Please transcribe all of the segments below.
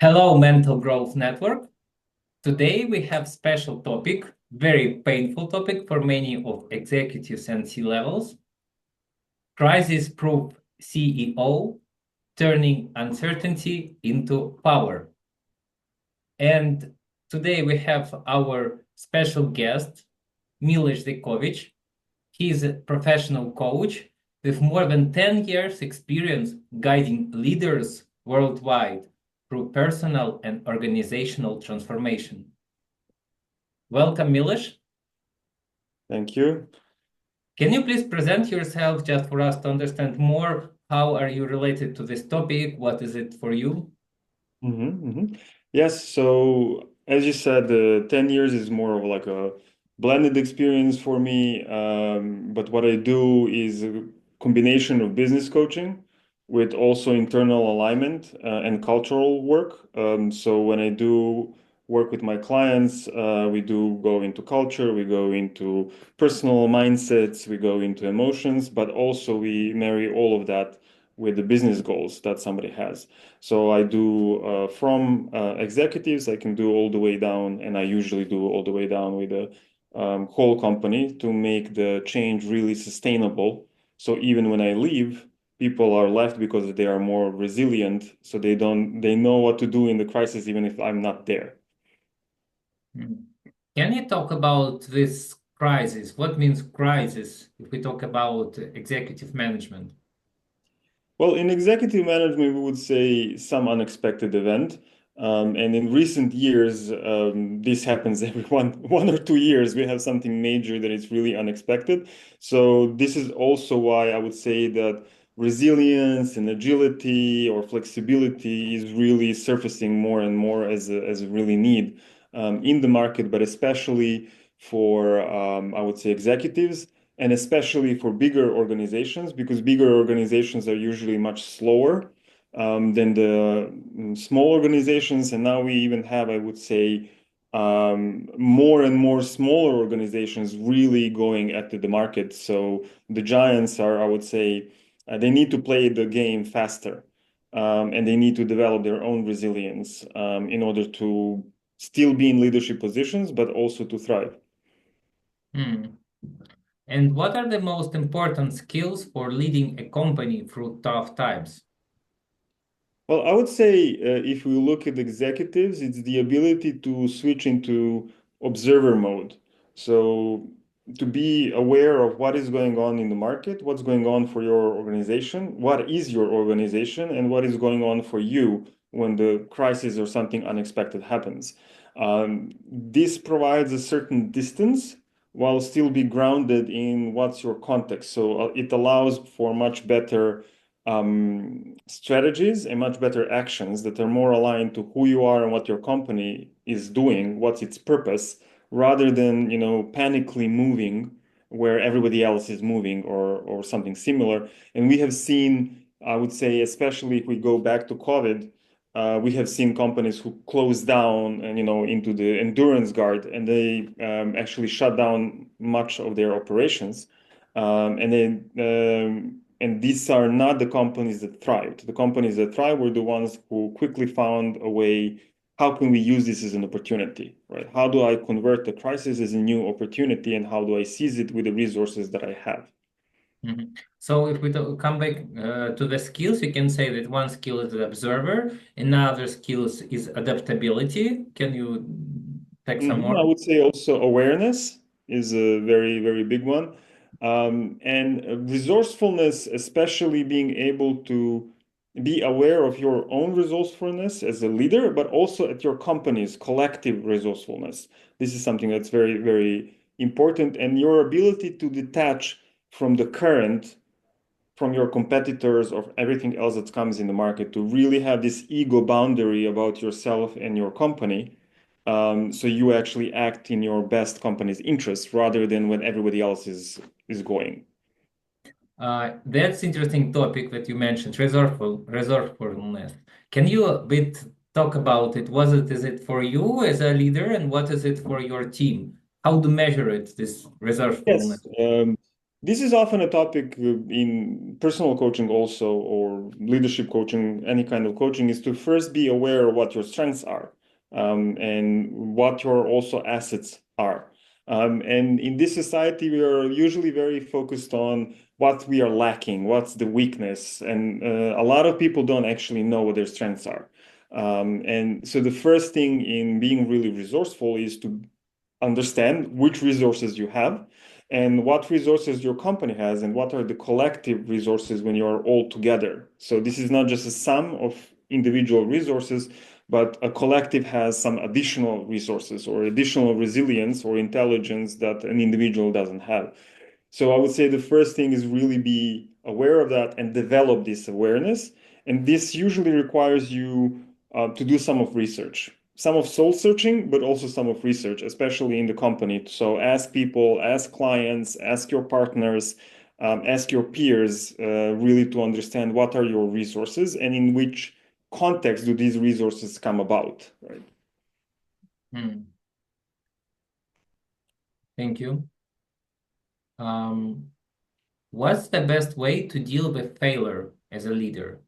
Hello, Mental Growth Network. Today we have special topic, very painful topic for many of executives and C-levels. Crisis-proof CEO, turning uncertainty into power. And today we have our special guest, Miloš. He is a professional coach with more than 10 years experience guiding leaders worldwide through personal and organizational transformation. Welcome, Miloš. Thank you. Can you please present yourself just for us to understand more? How are you related to this topic? What is it for you? Yes, so as you said, 10 years is more of like a blended experience for me. But what I do is a combination of business coaching with also internal alignment and cultural work. So when I do work with my clients, we do go into culture, we go into personal mindsets, we go into emotions, but also we marry all of that with the business goals that somebody has. So I do from executives, I can do all the way down, and I usually do all the way down with the whole company to make the change really sustainable. So even when I leave, people are left because they are more resilient. So they know what to do in the crisis, even if I'm not there. Can you talk about this crisis? What means crisis if we talk about executive management? Well, in executive management, we would say some unexpected event. And in recent years, this happens every one or 2 years. We have something major that is really unexpected. So this is also why I would say that resilience and agility or flexibility is really surfacing more and more as a really need in the market, but especially for I would say executives and especially for bigger organizations, because bigger organizations are usually much slower than the small organizations. And now we even have, I would say, more and more smaller organizations really going at the market. So the giants are, I would say, they need to play the game faster, and they need to develop their own resilience in order to still be in leadership positions, but also to thrive. Hmm. And what are the most important skills for leading a company through tough times? Well, I would say if we look at executives, it's the ability to switch into observer mode. So to be aware of what is going on in the market, what's going on for your organization, what is your organization, and what is going on for you when the crisis or something unexpected happens. This provides a certain distance while still be grounded in what's your context. So it allows for much better strategies and much better actions that are more aligned to who you are and what your company is doing, what's its purpose, rather than panically moving where everybody else is moving or something similar. And we have seen, I would say, especially if we go back to COVID, we have seen companies who closed down and into the endurance guard, and they actually shut down much of their operations. And these are not the companies that thrived. The companies that thrive were the ones who quickly found a way. How can we use this as an opportunity, right? How do I convert the crisis as a new opportunity, and how do I seize it with the resources that I have? Mhm. So if we come back to the skills, we can say that one skill is the observer, another skills is adaptability. Can you take some more? I would say also awareness is a very, very big one. And resourcefulness, especially being able to be aware of your own resourcefulness as a leader, but also at your company's collective resourcefulness. This is something that's very, very important. And your ability to detach from the current, from your competitors, or everything else that comes in the market, to really have this ego boundary about yourself and your company. So you actually act in your best company's interest rather than when everybody else is going. That's interesting topic that you mentioned, resourcefulness. Can you a bit talk about it? Is it for you as a leader, and what is it for your team? How to measure it, this resourcefulness? Yes. This is often a topic in personal coaching also, or leadership coaching, any kind of coaching, is to first be aware of what your strengths are, and what your also assets are. And in this society, we are usually very focused on what we are lacking, what's the weakness, and a lot of people don't actually know what their strengths are. And so the first thing in being really resourceful is to understand which resources you have and what resources your company has and what are the collective resources when you're all together. So this is not just a sum of individual resources, but a collective has some additional resources or additional resilience or intelligence that an individual doesn't have. So I would say the first thing is really be aware of that and develop this awareness. And this usually requires you to do some of research, some of soul searching, but also some of research, especially in the company. So ask people, ask clients, ask your partners, ask your peers, really to understand what are your resources and in which context do these resources come about, right? Hmm. Thank you. Um, what's the best way to deal with failure as a leader?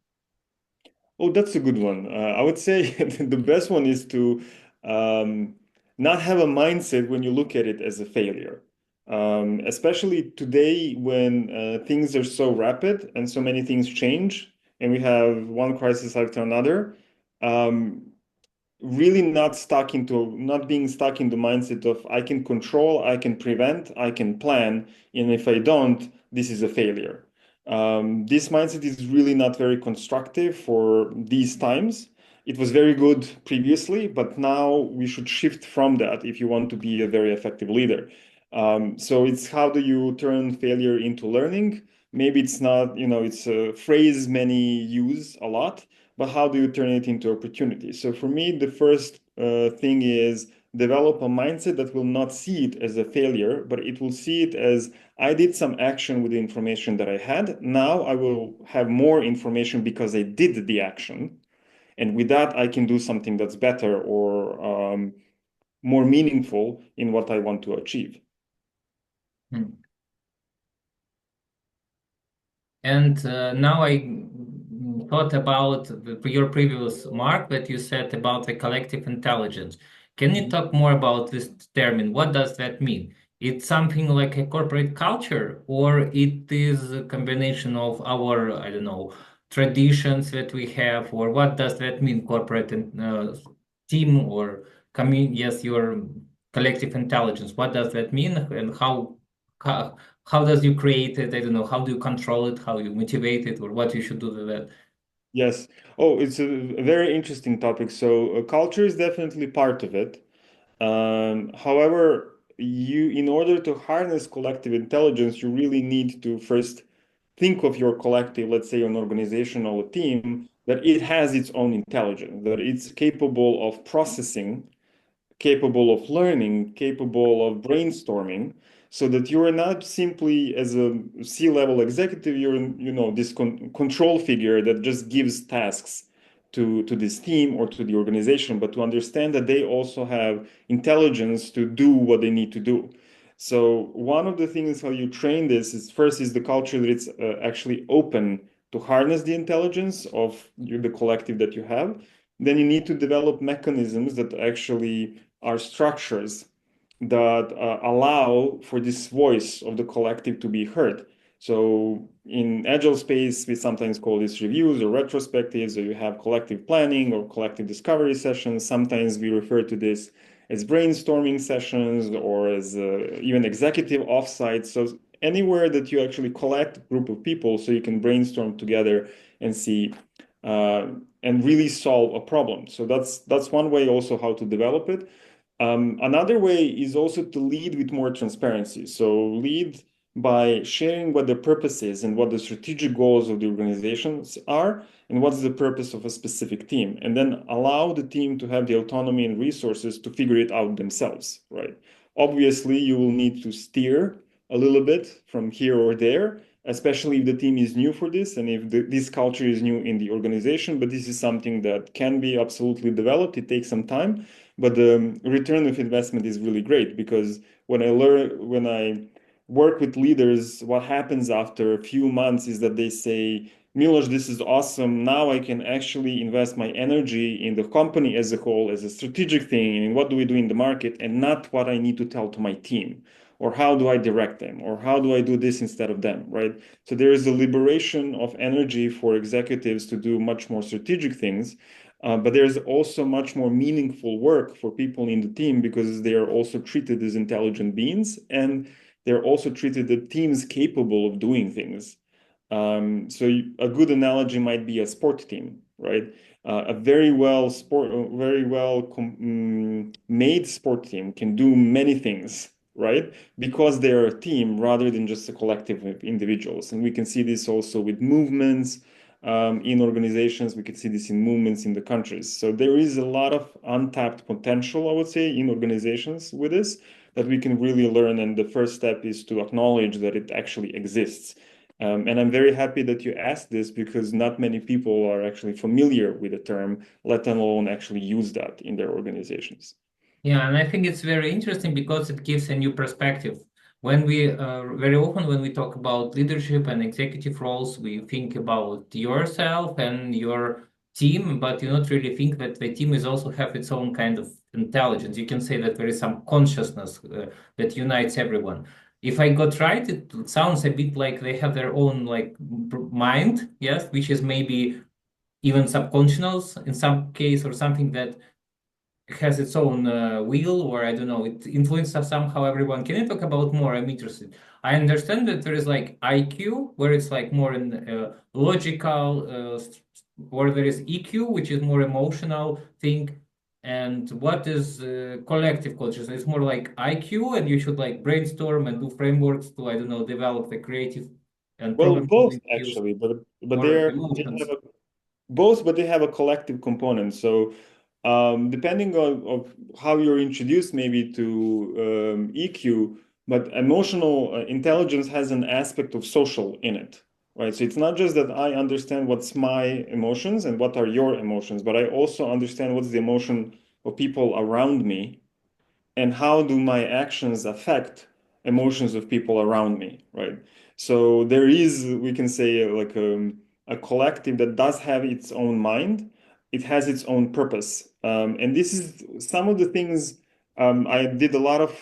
Oh, that's a good one. I would say the best one is to um, not have a mindset when you look at it as a failure. Especially today when things are so rapid and so many things change, and we have one crisis after another. Um, Really not being stuck in the mindset of I can control, I can prevent, I can plan, and if I don't, this is a failure. This mindset is really not very constructive for these times. It was very good previously, but now we should shift from that if you want to be a very effective leader. So it's how do you turn failure into learning? Maybe it's not, it's a phrase many use a lot, but how do you turn it into opportunity? So for me, the first thing is develop a mindset that will not see it as a failure, but it will see it as I did some action with the information that I had. Now I will have more information because I did the action. And with that, I can do something that's better or more meaningful in what I want to achieve. Hmm. And now I thought about your previous mark that you said about the collective intelligence. Can you talk more about this term? What does that mean? It's something like a corporate culture, or it is a combination of our, I don't know, traditions that we have, or what does that mean, corporate team or yes, your collective intelligence. What does that mean, and how how does you create it? I don't know. How do you control it? How you motivate it, or what you should do with that? Yes. Oh, it's a very interesting topic. So culture is definitely part of it. However, in order to harness collective intelligence, you really need to first think of your collective, let's say an organization or a team, that it has its own intelligence, that it's capable of processing, capable of learning, capable of brainstorming, so that you are not simply as a C-level executive, you're this control figure that just gives tasks to this team or to the organization, but to understand that they also have intelligence to do what they need to do. So one of the things how you train this is first is the culture that it's actually open to harness the intelligence of the collective that you have. Then you need to develop mechanisms that actually are structures that allow for this voice of the collective to be heard. So in agile space, we sometimes call this reviews or retrospectives, or you have collective planning or collective discovery sessions. Sometimes we refer to this as brainstorming sessions or as even executive offsites. So anywhere that you actually collect a group of people so you can brainstorm together and see uh, and really solve a problem. So that's one way also how to develop it. Another way is also to lead with more transparency. So lead by sharing what the purpose is and what the strategic goals of the organizations are and what's the purpose of a specific team. And then allow the team to have the autonomy and resources to figure it out themselves, right? Obviously, you will need to steer a little bit from here or there, especially if the team is new for this and if this culture is new in the organization. But this is something that can be absolutely developed. It takes some time, but the return of investment is really great because when I work with leaders, what happens after a few months is that they say, Miloš, this is awesome. Now I can actually invest my energy in the company as a whole, as a strategic thing, and what do we do in the market, and not what I need to tell to my team, or how do I direct them, or how do I do this instead of them, right? So there is a liberation of energy for executives to do much more strategic things. But there's also much more meaningful work for people in the team because they are also treated as intelligent beings, and they're also treated as teams capable of doing things. So a good analogy might be a sport team, right? A very well made sport team can do many things, right? Because they're a team rather than just a collective of individuals. And we can see this also with movements in organizations. We can see this in movements in the countries. So there is a lot of untapped potential, I would say, in organizations with this that we can really learn. And the first step is to acknowledge that it actually exists. And I'm very happy that you asked this because not many people are actually familiar with the term, let alone actually use that in their organizations. Yeah, and I think it's very interesting because it gives a new perspective. When we very often when we talk about leadership and executive roles, we think about yourself and your team, but you not really think that the team is also have its own kind of intelligence. You can say that there is some consciousness that unites everyone. If I got right, it sounds a bit like they have their own like mind, yes, which is maybe even subconscious in some case or something that has its own will, or I don't know, it influences somehow everyone. Can you talk about more? I'm interested. I understand that there is like IQ, where it's like more in logical, or there is EQ, which is more emotional thing. And what is collective consciousness? It's more like IQ, and you should like brainstorm and do frameworks to, I don't know, develop the creative and Well, both problem-solving skills actually, but or they have emotions. both, but they have a collective component. So depending on of how you're introduced maybe to EQ, but emotional intelligence has an aspect of social in it, right? So it's not just that I understand what's my emotions and what are your emotions, but I also understand what's the emotion of people around me and how do my actions affect emotions of people around me, right? So there is, we can say, like a collective that does have its own mind. It has its own purpose. And this is some of the things I did a lot of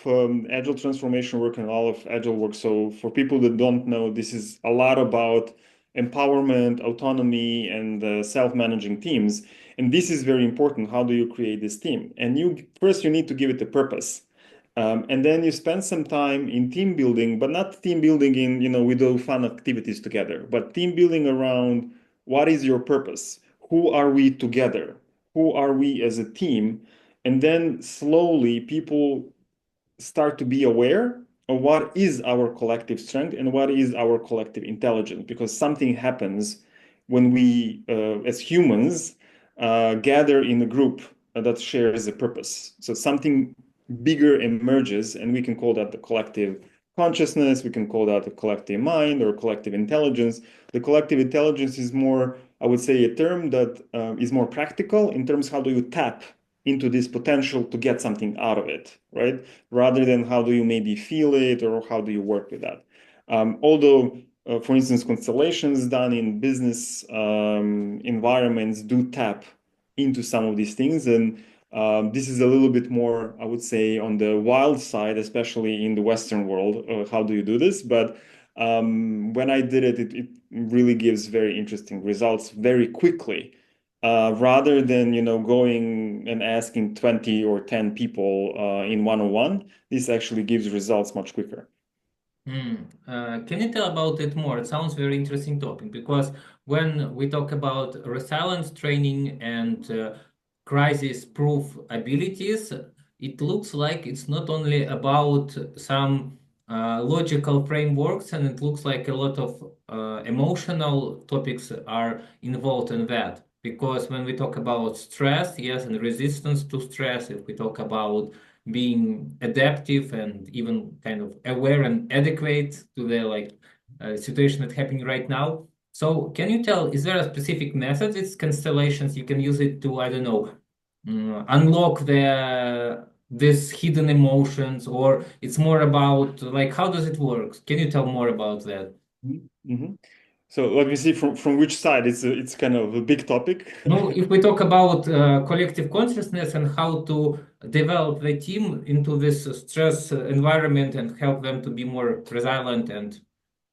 agile transformation work and a lot of agile work. So for people that don't know, this is a lot about empowerment, autonomy, and self-managing teams. And this is very important. How do you create this team? And you need to give it a purpose. And then you spend some time in team building, but not team building in, we do fun activities together, but team building around what is your purpose? Who are we together? Who are we as a team? And then slowly people start to be aware of what is our collective strength and what is our collective intelligence, because something happens when we, as humans, gather in a group that shares a purpose. So something bigger emerges, and we can call that the collective consciousness, we can call that the collective mind or collective intelligence. The collective intelligence is more, I would say, a term that is more practical in terms of how do you tap into this potential to get something out of it, right? Rather than how do you maybe feel it or how do you work with that. Although, for instance, constellations done in business environments do tap into some of these things. And this is a little bit more, I would say, on the wild side, especially in the Western world. How do you do this? But when I did it, it really gives very interesting results very quickly rather than going and asking 20 or 10 people in one-on-one. This actually gives results much quicker. Can you tell about it more? It sounds very interesting topic because when we talk about resilience training and crisis-proof abilities, it looks like it's not only about some logical frameworks, and it looks like a lot of emotional topics are involved in that. Because when we talk about stress, yes, and resistance to stress, if we talk about being adaptive and even kind of aware and adequate to the like situation that's happening right now. So can you tell, is there a specific method? It's constellations. You can use it to, I don't know, unlock the these hidden emotions, or it's more about like how does it work? Can you tell more about that? Mm-hmm. So let me see from which side. It's kind of a big topic. No, if we talk about collective consciousness and how to develop the team into this stress environment and help them to be more resilient and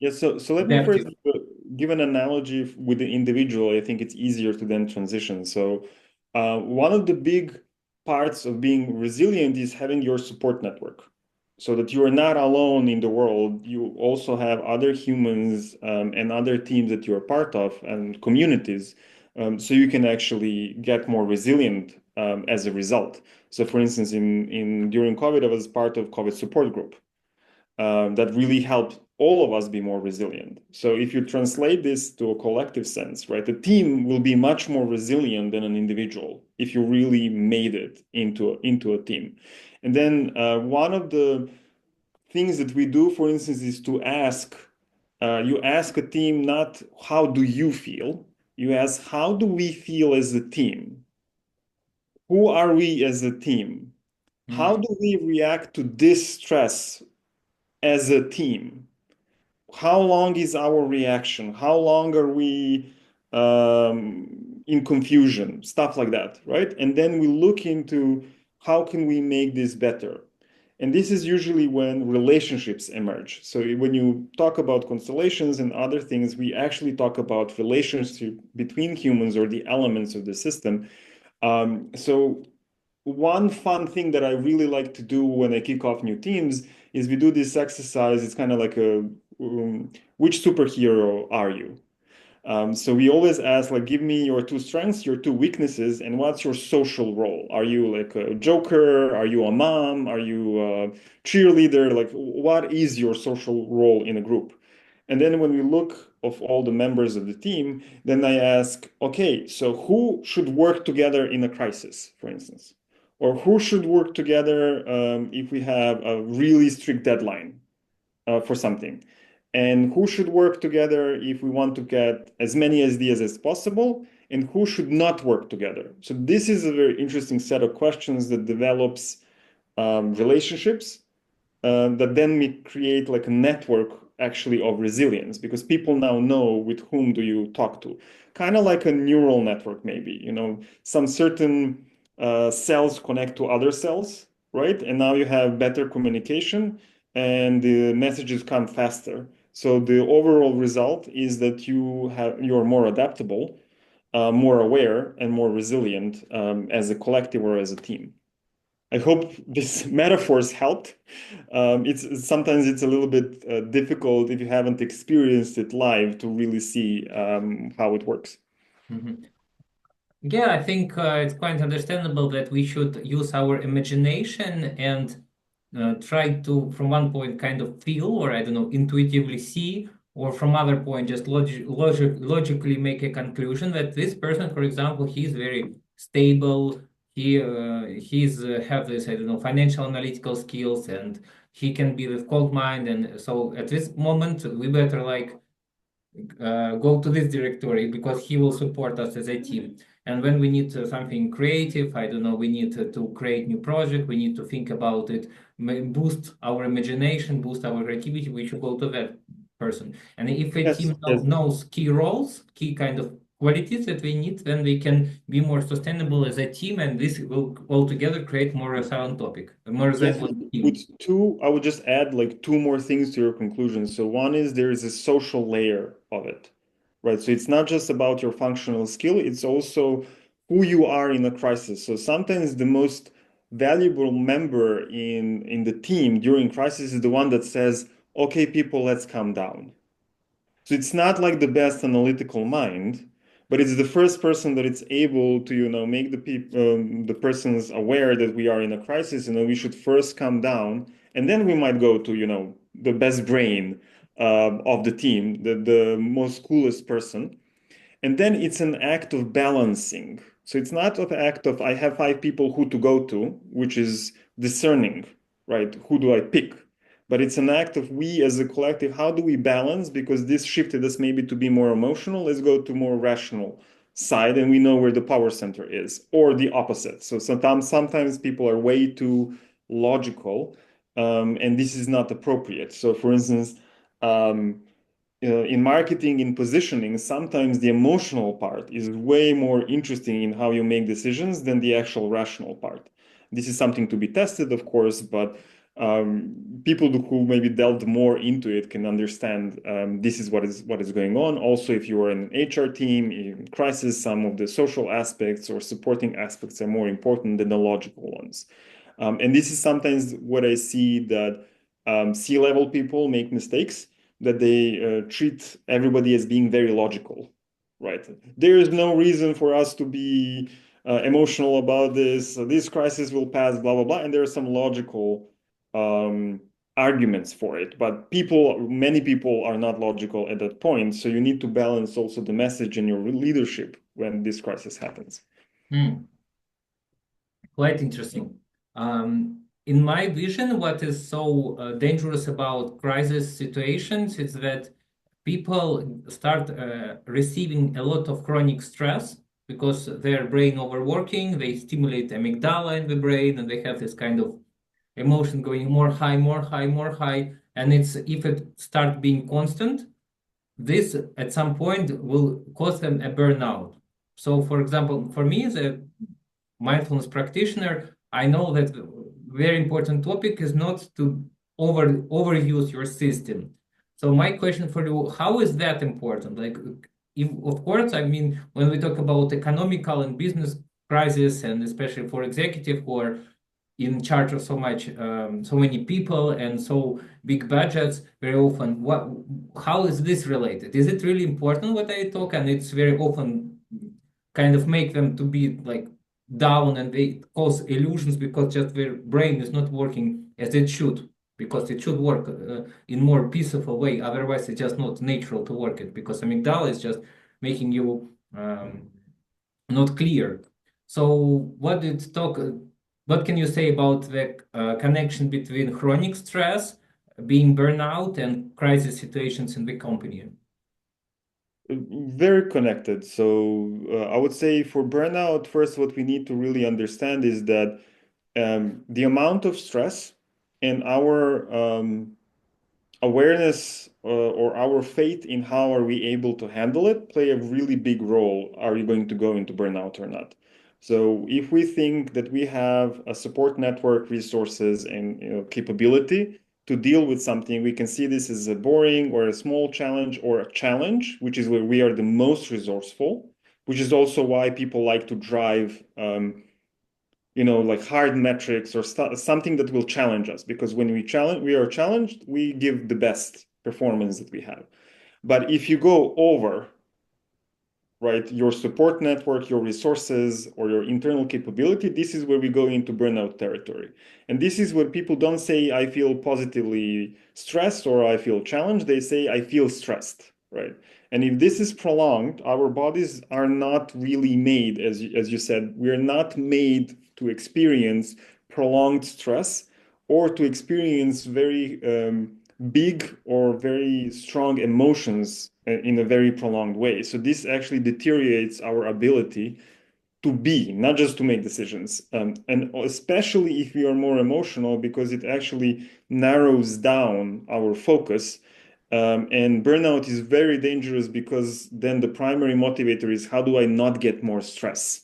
Yeah, so let me first adaptive. give an analogy with the individual. I think it's easier to then transition. So, one of the big parts of being resilient is having your support network, so that you are not alone in the world. You also have other humans and other teams that you're part of and communities, so you can actually get more resilient as a result. So, for instance, in during COVID, I was part of COVID support group that really helped all of us be more resilient. So if you translate this to a collective sense, right, the team will be much more resilient than an individual if you really made it into a team. And then one of the things that we do, for instance, is to ask, you ask a team not how do you feel, you ask how do we feel as a team? Who are we as a team? How Mm, do we react to this stress as a team? How long is our reaction? How long are we in confusion? Stuff like that, right? And then we look into how can we make this better? And this is usually when relationships emerge. So when you talk about constellations and other things, we actually talk about relationship between humans or the elements of the system. So one fun thing that I really like to do when I kick off new teams is we do this exercise. It's kind of like a which superhero are you? So we always ask, like, give me your two strengths, your two weaknesses, and what's your social role? Are you like a joker? Are you a mom? Are you a cheerleader? Like, what is your social role in a group? And then when we look of all the members of the team, then I ask, okay, so who should work together in a crisis, for instance? Or who should work together if we have a really strict deadline? For something. And who should work together if we want to get as many ideas as possible, and who should not work together? So this is a very interesting set of questions that develops relationships that then we create like a network actually of resilience because people now know with whom do you talk to. Kind of like a neural network, maybe, some certain cells connect to other cells, right? And now you have better communication and the messages come faster. So the overall result is that you're more adaptable, more aware, and more resilient as a collective or as a team. I hope these metaphors helped. It's sometimes it's a little bit difficult if you haven't experienced it live to really see how it works. mhm. Yeah, I think it's quite understandable that we should use our imagination and try to, from one point, kind of feel, or I don't know, intuitively see, or from other point, just logically make a conclusion that this person, for example, he's very stable. He's have this, I don't know, financial analytical skills, and he can be with cold mind. And so at this moment, we better like go to this directory because he will support us as a team. And when we need something creative, I don't know, we need to create new project, we need to think about it, boost our imagination, boost our creativity, we should go to that person. And if a Yes, team yes, knows key roles, key kind of qualities that we need, then we can be more sustainable as a team, and this will altogether create more resilient topic, a more yes. resilient With team. two, I would just add like two more things to your conclusion. So one is there is a social layer of it, right? So it's not just about your functional skill, it's also who you are in a crisis. So sometimes the most valuable member in the team during crisis is the one that says, okay, people, let's calm down. So it's not like the best analytical mind, but it's the first person that it's able to, make the persons aware that we are in a crisis, and we should first calm down, and then we might go to, the best brain of the team, the most coolest person. And then it's an act of balancing. So it's not an act of I have five people who to go to, which is discerning, right? Who do I pick? But it's an act of we as a collective, how do we balance? Because this shifted us maybe to be more emotional. Let's go to more rational side and we know where the power center is, or the opposite. So sometimes people are way too logical, and this is not appropriate. So, for instance, in marketing, in positioning, sometimes the emotional part is way more interesting in how you make decisions than the actual rational part. This is something to be tested, of course, but people who maybe delved more into it can understand this is what is going on. Also, if you are in an HR team in crisis, some of the social aspects or supporting aspects are more important than the logical ones. And this is sometimes what I see that C-level people make mistakes, that they treat everybody as being very logical, right? There is no reason for us to be emotional about this. This crisis will pass, blah, blah, blah. And there are some logical arguments for it. But many people are not logical at that point. So you need to balance also the message in your leadership when this crisis happens. Quite interesting. In my vision, what is so dangerous about crisis situations is that people start receiving a lot of chronic stress because their brain overworking, they stimulate amygdala in the brain, and they have this kind of emotion going more high, more high, more high. And if it starts being constant, this at some point will cause them a burnout. So, for example, for me, the mindfulness practitioner, I know that very important topic is not to overuse your system. So my question for you, how is that important? Like, if of course, I mean, when we talk about economical and business crisis, and especially for executive who are in charge of so many people and so big budgets, very often, how is this related? Is it really important what I talk? And it's very often kind of make them to be like down, and they cause illusions because just their brain is not working as it should, because it should work in more peaceful way. Otherwise, it's just not natural to work it, because amygdala is just making you not clear. So what can you say about the connection between chronic stress, being burnout, and crisis situations in the company? Very connected. So I would say for burnout, first, what we need to really understand is that the amount of stress and our awareness or our faith in how are we able to handle it play a really big role. Are you going to go into burnout or not? So if we think that we have a support network, resources, and capability to deal with something, we can see this as a boring or a small challenge or a challenge, which is where we are the most resourceful, which is also why people like to drive like hard metrics or something that will challenge us, because when we are challenged, we give the best performance that we have. But if you go over, right, your support network, your resources, or your internal capability, this is where we go into burnout territory. And this is where people don't say, I feel positively stressed or I feel challenged. They say, I feel stressed, right? And if this is prolonged, our bodies are not really made, as you said, we're not made to experience prolonged stress or to experience very big or very strong emotions in a very prolonged way. So this actually deteriorates our ability to be, not just to make decisions. And especially if we are more emotional, because it actually narrows down our focus. And burnout is very dangerous because then the primary motivator is, how do I not get more stress?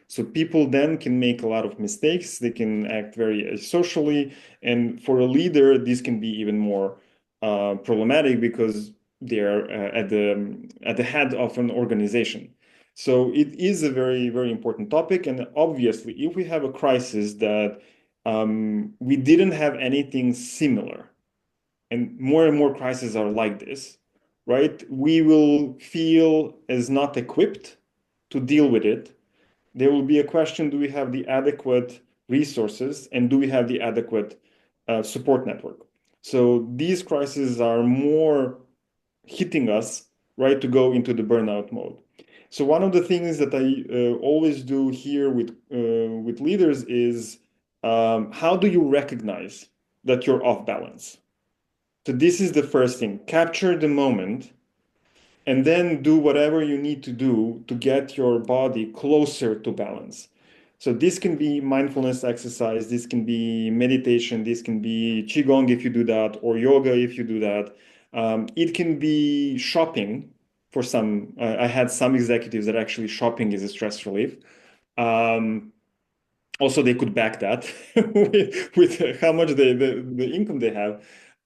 So people then can make a lot of mistakes. They can act very socially. And for a leader, this can be even more problematic because they're at the head of an organization. So it is a very, very important topic. And obviously, if we have a crisis that we didn't have anything similar, and more crises are like this, right? We will feel as not equipped to deal with it. There will be a question, do we have the adequate resources and do we have the adequate support network? So these crises are more hitting us, right, to go into the burnout mode. So one of the things that I always do here with leaders is how do you recognize that you're off balance? So this is the first thing. Capture the moment and then do whatever you need to do to get your body closer to balance. So this can be mindfulness exercise, this can be meditation, this can be qigong if you do that, or yoga if you do that. It can be shopping for some. I had some executives that actually shopping is a stress relief. Um, Also, they could back that with how much the income they have.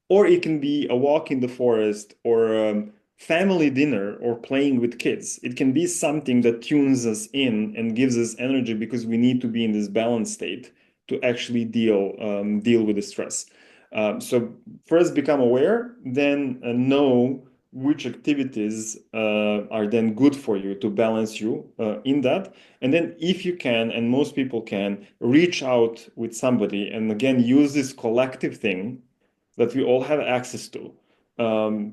Or it can be a walk in the forest or family dinner or playing with kids. It can be something that tunes us in and gives us energy because we need to be in this balanced state to actually deal with the stress. So first become aware, then know which activities are then good for you to balance you in that. And then if you can, and most people can, reach out with somebody and again use this collective thing that we all have access to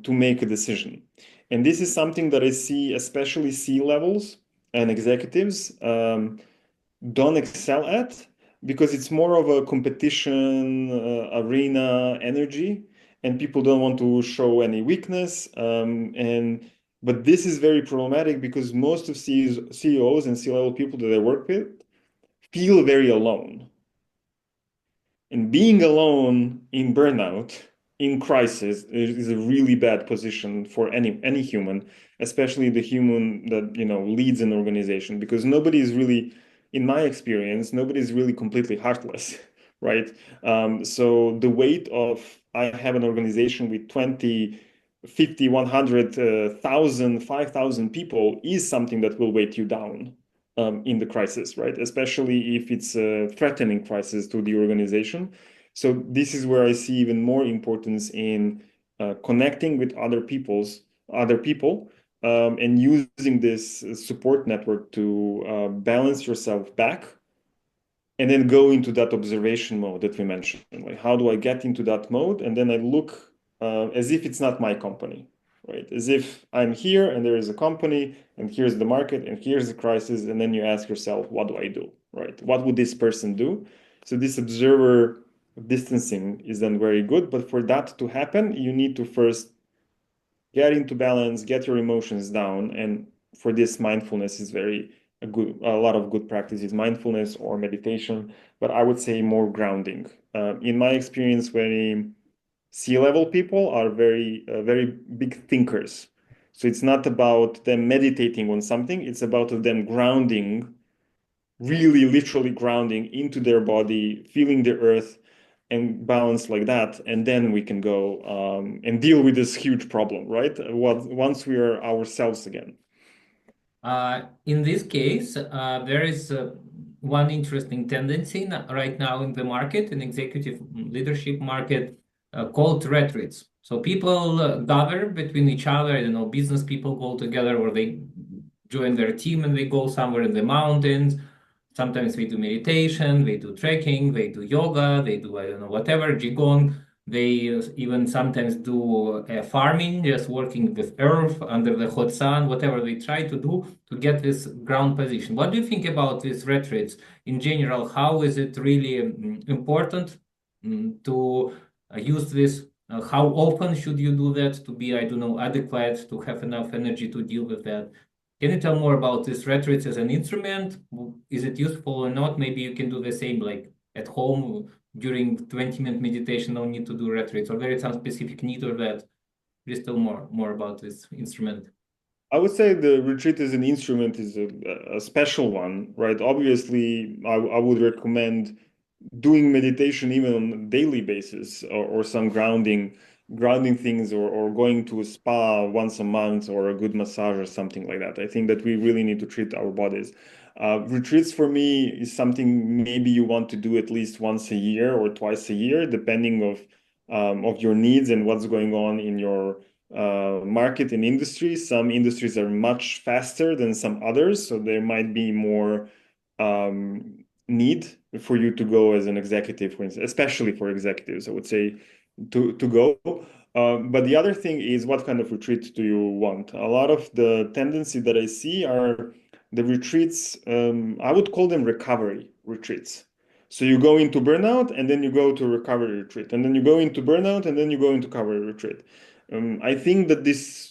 make a decision. And this is something that I see, especially C levels and executives don't excel at because it's more of a competition arena energy, and people don't want to show any weakness. But this is very problematic because most of CEOs and C-level people that I work with feel very alone. And being alone in burnout, in crisis, is a really bad position for any human, especially the human that leads an organization, because nobody is really, in my experience, nobody is really completely heartless, right? So the weight of I have an organization with 20, 50, 100, 1,000, 5,000 people is something that will weight you down in the crisis, right? Especially if it's a threatening crisis to the organization. So this is where I see even more importance in connecting with other people, and using this support network to balance yourself back, and then go into that observation mode that we mentioned. Like, how do I get into that mode? And then I look as if it's not my company, right? As if I'm here and there is a company and here's the market and here's the crisis. And then you ask yourself, what do I do, right? What would this person do? So this observer distancing is then very good. But for that to happen, you need to first get into balance, get your emotions down. And for this, mindfulness is a lot of good practices, mindfulness or meditation, but I would say more grounding. In my experience, very C-level people are very big thinkers. So it's not about them meditating on something, it's about them grounding, really literally grounding into their body, feeling the earth and balance like that. And then we can go and deal with this huge problem, right? Once we are ourselves again. In this case, there is one interesting tendency right now in the market, in executive leadership market, called retreats. So people gather between each other. I don't know, business people go together, or they join their team and they go somewhere in the mountains. Sometimes they do meditation, they do trekking, they do yoga, they do, I don't know, whatever, qigong. They even sometimes do farming, just working with earth under the hot sun, whatever they try to do to get this ground position. What do you think about these retreats in general? How is it really important to use this? How often should you do that to be, I don't know, adequate, to have enough energy to deal with that? Can you tell more about this retreats as an instrument? Is it useful or not? Maybe you can do the same like at home during 20-minute meditation, no need to do retreats, or there is some specific need of that. Please tell more about this instrument. I would say the retreat as an instrument is a special one, right? Obviously, I would recommend doing meditation even on a daily basis, or some grounding things, or going to a spa once a month, or a good massage or something like that. I think that we really need to treat our bodies. Retreats for me is something maybe you want to do at least once a year or twice a year, depending of your needs and what's going on in your market and industry. Some industries are much faster than some others, so there might be more need for you to go as an executive, for instance, especially for executives, I would say to go. But the other thing is, what kind of retreat do you want? A lot of the tendency that I see are the retreats, I would call them recovery retreats. So you go into burnout and then you go to recovery retreat, and then you go into burnout and then you go into recovery retreat. I think that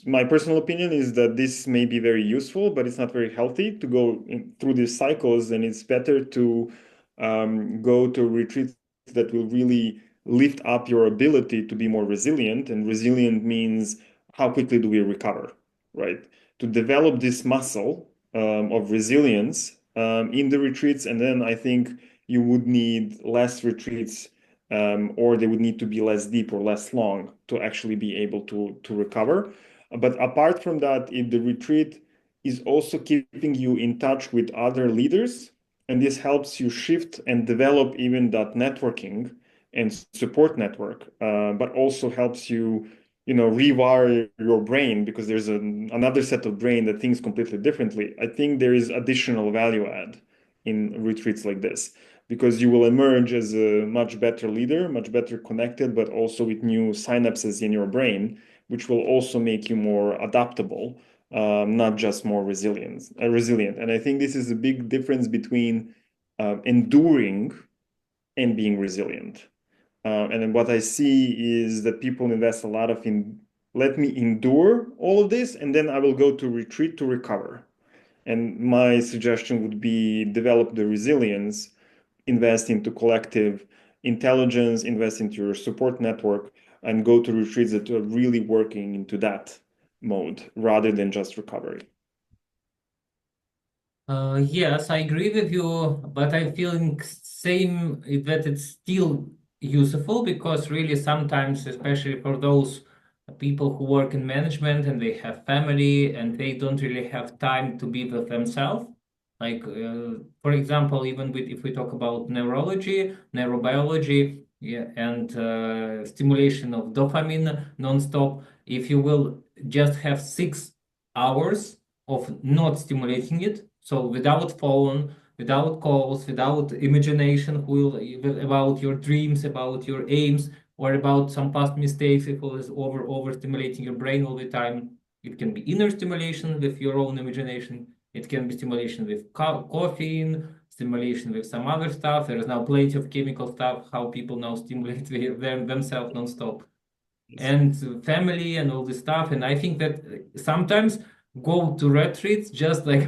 my personal opinion is that this may be very useful, but it's not very healthy to go through these cycles, and it's better to go to retreats that will really lift up your ability to be more resilient. And resilient means how quickly do we recover, right? To develop this muscle of resilience in the retreats, and then I think you would need less retreats or they would need to be less deep or less long to actually be able to recover. But apart from that, if the retreat is also keeping you in touch with other leaders, and this helps you shift and develop even that networking and support network, but also helps you, rewire your brain because there's another set of brain that thinks completely differently. I think there is additional value add in retreats like this because you will emerge as a much better leader, much better connected, but also with new synapses in your brain, which will also make you more adaptable, not just more resilient. And I think this is a big difference between enduring and being resilient. And then what I see is that people invest a lot of in let me endure all of this, and then I will go to retreat to recover. And my suggestion would be develop the resilience, invest into collective intelligence, invest into your support network, and go to retreats that are really working into that mode rather than just recovery. Yes, I agree with you, but I feel same that it's still useful because really sometimes, especially for those people who work in management and they have family and they don't really have time to be with themselves. Like, for example, even with if we talk about neurology, neurobiology, yeah, and stimulation of dopamine non-stop, if you will just have 6 hours of not stimulating it. So without phone, without calls, without imagination, about your dreams, about your aims, or about some past mistakes, if it is overstimulating your brain all the time. It can be inner stimulation with your own imagination. It can be stimulation with caffeine, stimulation with some other stuff. There is now plenty of chemical stuff, how people now stimulate themselves non-stop and family and all this stuff. And I think that sometimes go to retreats just like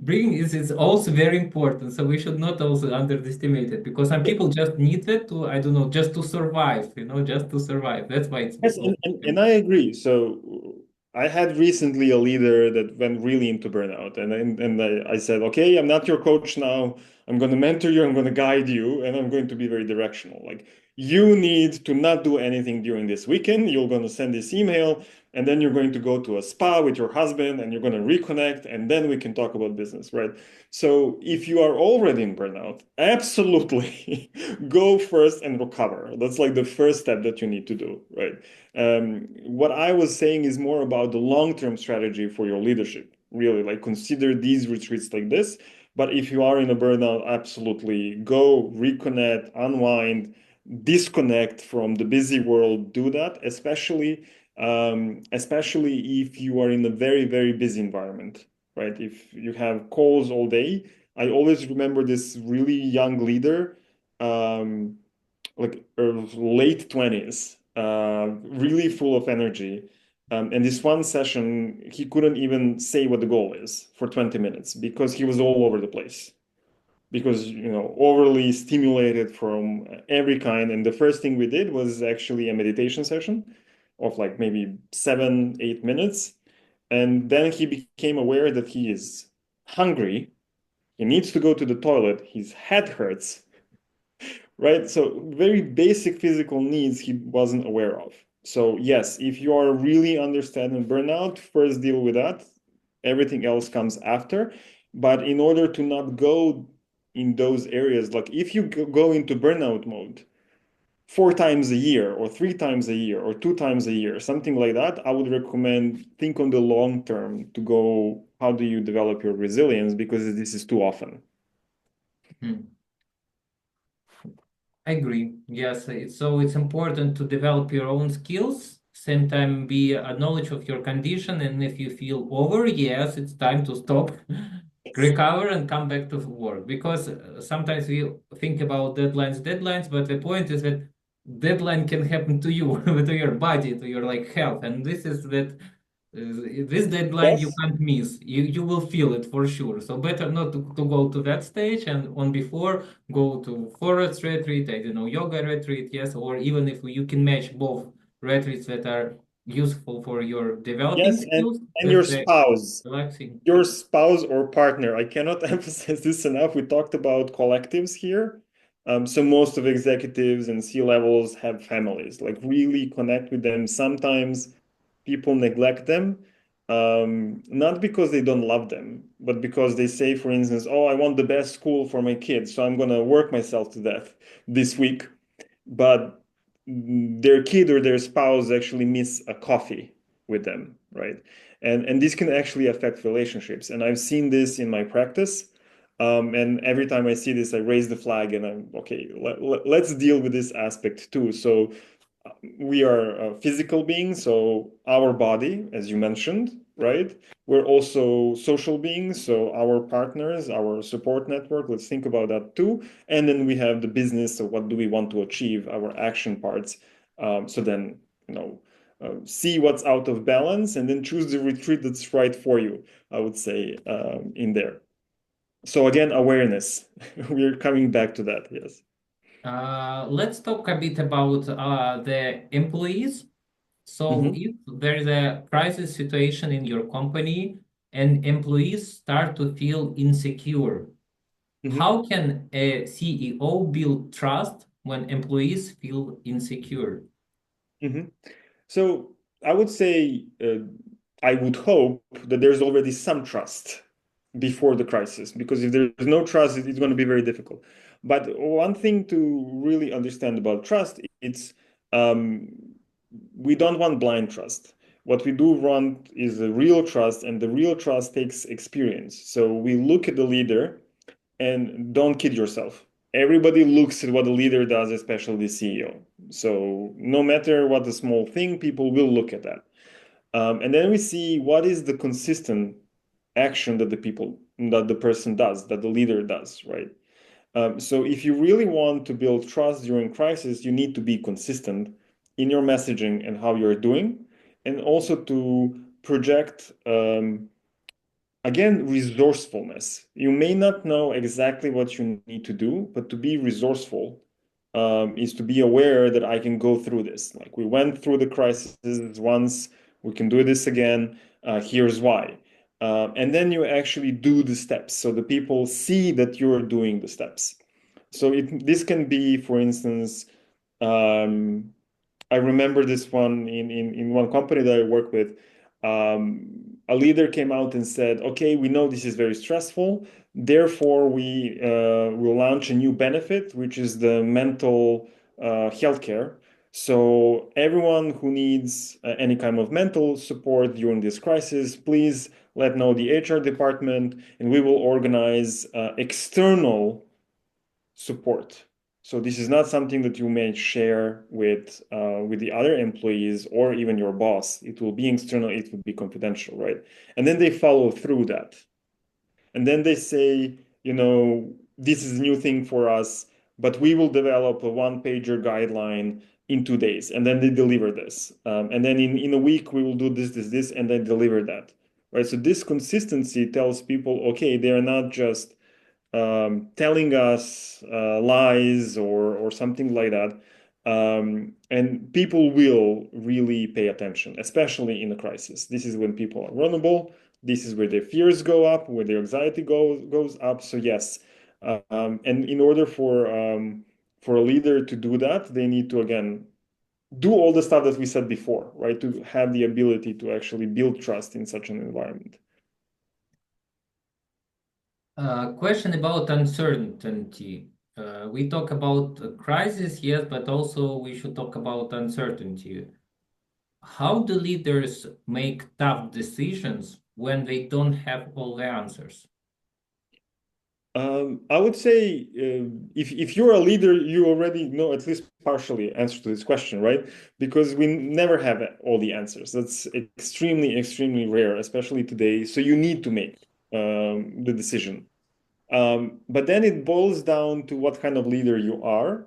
bring is also very important. So we should not also underestimate it because some people just need that to, I don't know, just to survive, just to survive. That's why it's Yes, also. and I agree. So I had recently a leader that went really into burnout, and I said, okay, I'm not your coach now. I'm going to mentor you. I'm going to guide you, and I'm going to be very directional. Like you need to not do anything during this weekend. You're going to send this email, and then you're going to go to a spa with your husband, and you're going to reconnect, and then we can talk about business, right? So if you are already in burnout, absolutely go first and recover. That's like the first step that you need to do, right? What I was saying is more about the long-term strategy for your leadership. Really, like consider these retreats like this. But if you are in a burnout, absolutely go reconnect, unwind, disconnect from the busy world. Do that, especially if you are in a very, very busy environment, right? If you have calls all day, I always remember this really young leader. Like late 20s, really full of energy. And this one session, he couldn't even say what the goal is for 20 minutes because he was all over the place. Because, overly stimulated from every kind. And the first thing we did was actually a meditation session of like maybe 7, 8 minutes. And then he became aware that he is hungry. He needs to go to the toilet. His head hurts, right? So very basic physical needs he wasn't aware of. So yes, if you are really understanding burnout, first deal with that. Everything else comes after. But in order to not go in those areas, like if you go into burnout mode 4 times a year or 3 times a year or 2 times a year, something like that, I would recommend think on the long term to go, how do you develop your resilience? Because this is too often. Hmm. I agree. Yes, so it's important to develop your own skills, same time be a knowledge of your condition, and if you feel over, yes, it's time to stop, recover, and come back to work. Because sometimes we think about deadlines, but the point is that deadline can happen to you, to your body, to your like health, and this is that this deadline you Yes. can't miss. You will feel it for sure. So better not to go to that stage, and on before go to forest retreat, I don't know, yoga retreat, yes, or even if you can match both retreats that are useful for your developing Yes, skills and with your the spouse. relaxing. Your spouse or partner. I cannot emphasize this enough. We talked about collectives here. So most of executives and C levels have families. Like really connect with them. Sometimes people neglect them, not because they don't love them, but because they say, for instance, "Oh, I want the best school for my kids, so I'm gonna work myself to death this week." But their kid or their spouse actually miss a coffee with them, right? And this can actually affect relationships. And I've seen this in my practice. And every time I see this, I raise the flag and I'm okay, let's deal with this aspect too. So we are physical beings, so our body, as you mentioned, right? We're also social beings, so our partners, our support network, let's think about that too. And then we have the business, so what do we want to achieve, our action parts. So then, see what's out of balance and then choose the retreat that's right for you, I would say, in there. So again, awareness. We're coming back to that, yes. Let's talk a bit about the employees. So Hmm. if there is a crisis situation in your company and employees start to feel insecure, Hmm. how can a CEO build trust when employees feel insecure? Hmm. So I would say I would hope that there's already some trust before the crisis, because if there's no trust, it's going to be very difficult. But one thing to really understand about trust, it's um, we don't want blind trust. What we do want is a real trust, and the real trust takes experience. So we look at the leader and don't kid yourself. Everybody looks at what the leader does, especially the CEO. So no matter what the small thing, people will look at that. And then we see what is the consistent action that the person does, that the leader does, right? So if you really want to build trust during crisis, you need to be consistent in your messaging and how you're doing, and also to project again, resourcefulness. You may not know exactly what you need to do, but to be resourceful is to be aware that I can go through this. Like we went through the crisis once, we can do this again. Here's why. And then you actually do the steps so the people see that you're doing the steps. So this can be, for instance, um, I remember this one in one company that I work with. A leader came out and said, "Okay, we know this is very stressful. Therefore, we will launch a new benefit, which is the mental healthcare. So everyone who needs any kind of mental support during this crisis, please let know the HR department, and we will organize external support. So this is not something that you may share with the other employees or even your boss. It will be external, it will be confidential, right? And then they follow through that. And then they say, this is a new thing for us, but we will develop a one-pager guideline in 2 days. And then they deliver this. And then in a week, we will do this, and then deliver that. Right. So this consistency tells people, okay, they're not just telling us lies or something like that. And people will really pay attention, especially in a crisis. This is when people are vulnerable. This is where their fears go up, where their anxiety goes up. So yes, and in order for a leader to do that, they need to again do all the stuff that we said before, right? To have the ability to actually build trust in such an environment. Question about uncertainty. We talk about a crisis, yes, but also we should talk about uncertainty. How do leaders make tough decisions when they don't have all the answers? I would say if you're a leader, you already know at least partially answer to this question, right? Because we never have all the answers. That's extremely, extremely rare, especially today. So you need to make the decision. But then it boils down to what kind of leader you are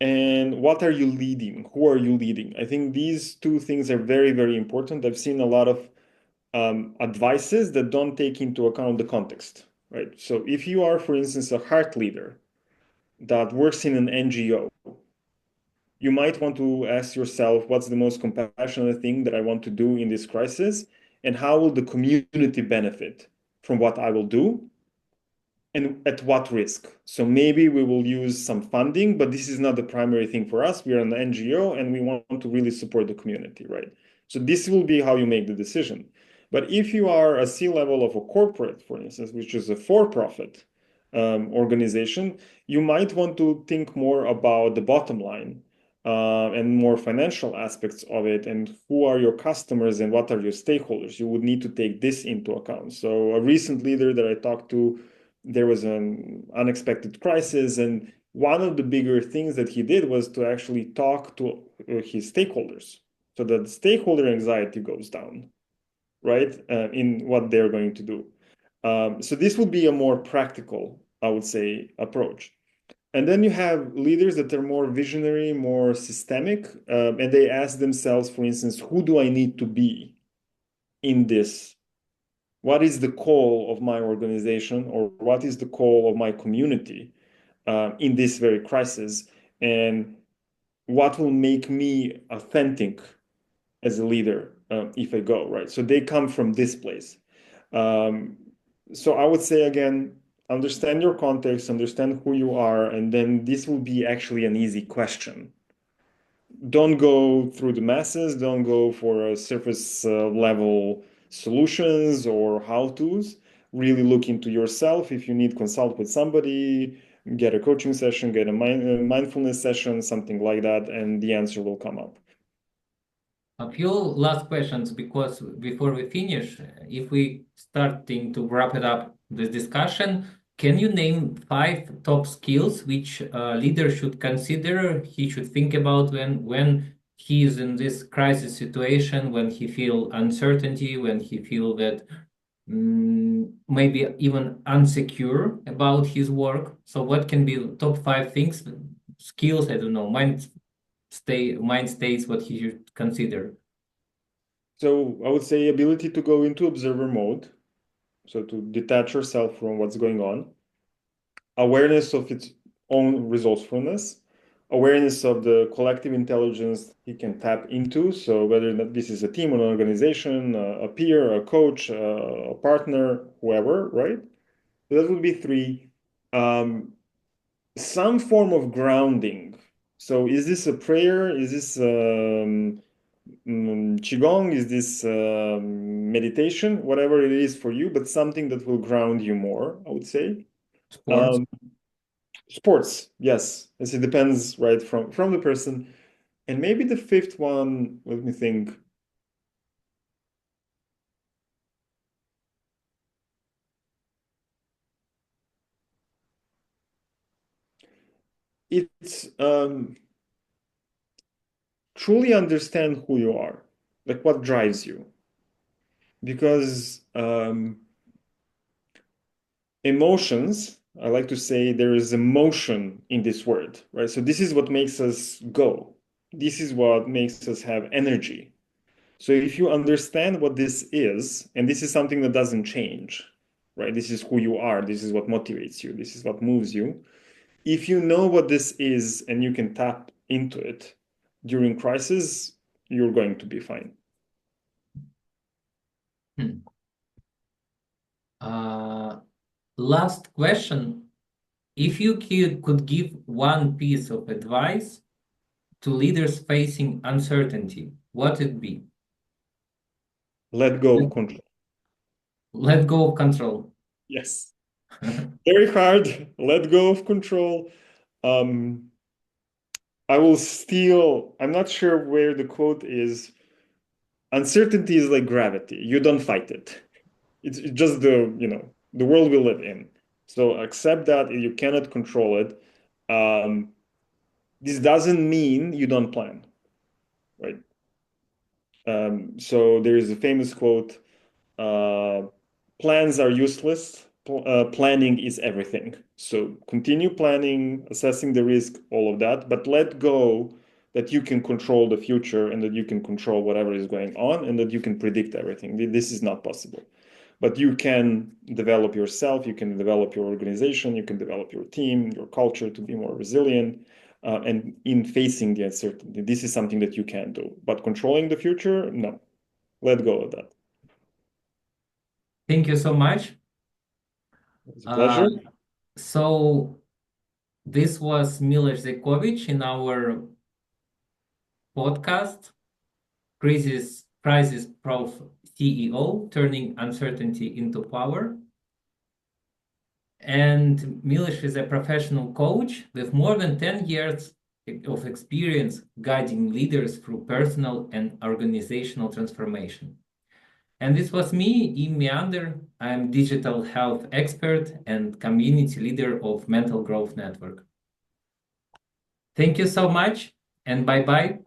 and what are you leading? Who are you leading? I think these two things are very, very important. I've seen a lot of advices that don't take into account the context, right? So if you are, for instance, a heart leader that works in an NGO, you might want to ask yourself, what's the most compassionate thing that I want to do in this crisis? And how will the community benefit from what I will do? And at what risk? So maybe we will use some funding, but this is not the primary thing for us. We are an NGO and we want to really support the community, right? So this will be how you make the decision. But if you are a C-level of a corporate, for instance, which is a for-profit organization, you might want to think more about the bottom line and more financial aspects of it, and who are your customers and what are your stakeholders. You would need to take this into account. So a recent leader that I talked to, there was an unexpected crisis, and one of the bigger things that he did was to actually talk to his stakeholders so that stakeholder anxiety goes down, right, in what they're going to do. So this would be a more practical, I would say, approach. And then you have leaders that are more visionary, more systemic, and they ask themselves, for instance, who do I need to be in this? What is the call of my organization, or what is the call of my community in this very crisis? And what will make me authentic as a leader if I go, right? So they come from this place. Um, so I would say again, understand your context, understand who you are, and then this will be actually an easy question. Don't go through the masses, don't go for a surface level solutions or how-tos. Really look into yourself. If you need consult with somebody, get a coaching session, get a mindfulness session, something like that, and the answer will come up. A few last questions, because before we finish, if we starting to wrap it up this discussion, can you name 5 top skills which a leader should consider, he should think about when he is in this crisis situation, when he feel uncertainty, when he feel that maybe even unsecure about his work? So what can be the top 5 things, skills, I don't know, mind states what he should consider. So I would say ability to go into observer mode, so to detach yourself from what's going on, awareness of its own resourcefulness, awareness of the collective intelligence he can tap into. So whether this is a team, an organization, a peer, a coach, a partner, whoever, right? So that would be 3. Some form of grounding. So is this a prayer? Is this qigong? Is this meditation? Whatever it is for you, but something that will ground you more, I would say. Sports. Um, Sports, yes. As it depends, right, from the person. And maybe the 5th one, let me think. It's truly understand who you are, like what drives you. Because emotions, I like to say there is emotion in this word, right? So this is what makes us go. This is what makes us have energy. So if you understand what this is, and this is something that doesn't change, right? This is who you are. This is what motivates you. This is what moves you. If you know what this is and you can tap into it during crisis, you're going to be fine. Hmm. Uh, Last question. If you could give one piece of advice to leaders facing uncertainty, what it be? Let go Let, of control. let go of control. Yes. Very hard. Let go of control. Um, I will steal, I'm not sure where the quote is. Uncertainty is like gravity. You don't fight it. It's just the world we live in. So accept that you cannot control it. Um, this doesn't mean you don't plan, right? So there is a famous quote, uh, plans are useless planning is everything. So continue planning, assessing the risk, all of that, but let go that you can control the future and that you can control whatever is going on and that you can predict everything. This is not possible. But you can develop yourself, you can develop your organization, you can develop your team, your culture to be more resilient. And in facing the uncertainty, this is something that you can do. But controlling the future, no. Let go of that. Thank you so much. It's a Uh, pleasure. so this was Miloš Zekovic in our podcast, Crisis Prof CEO, Turning Uncertainty into Power. And Miloš is a professional coach with more than 10 years of experience guiding leaders through personal and organizational transformation. And this was me, E. Meander. I'm digital health expert and community leader of Mental Growth Network. Thank you so much, and bye-bye.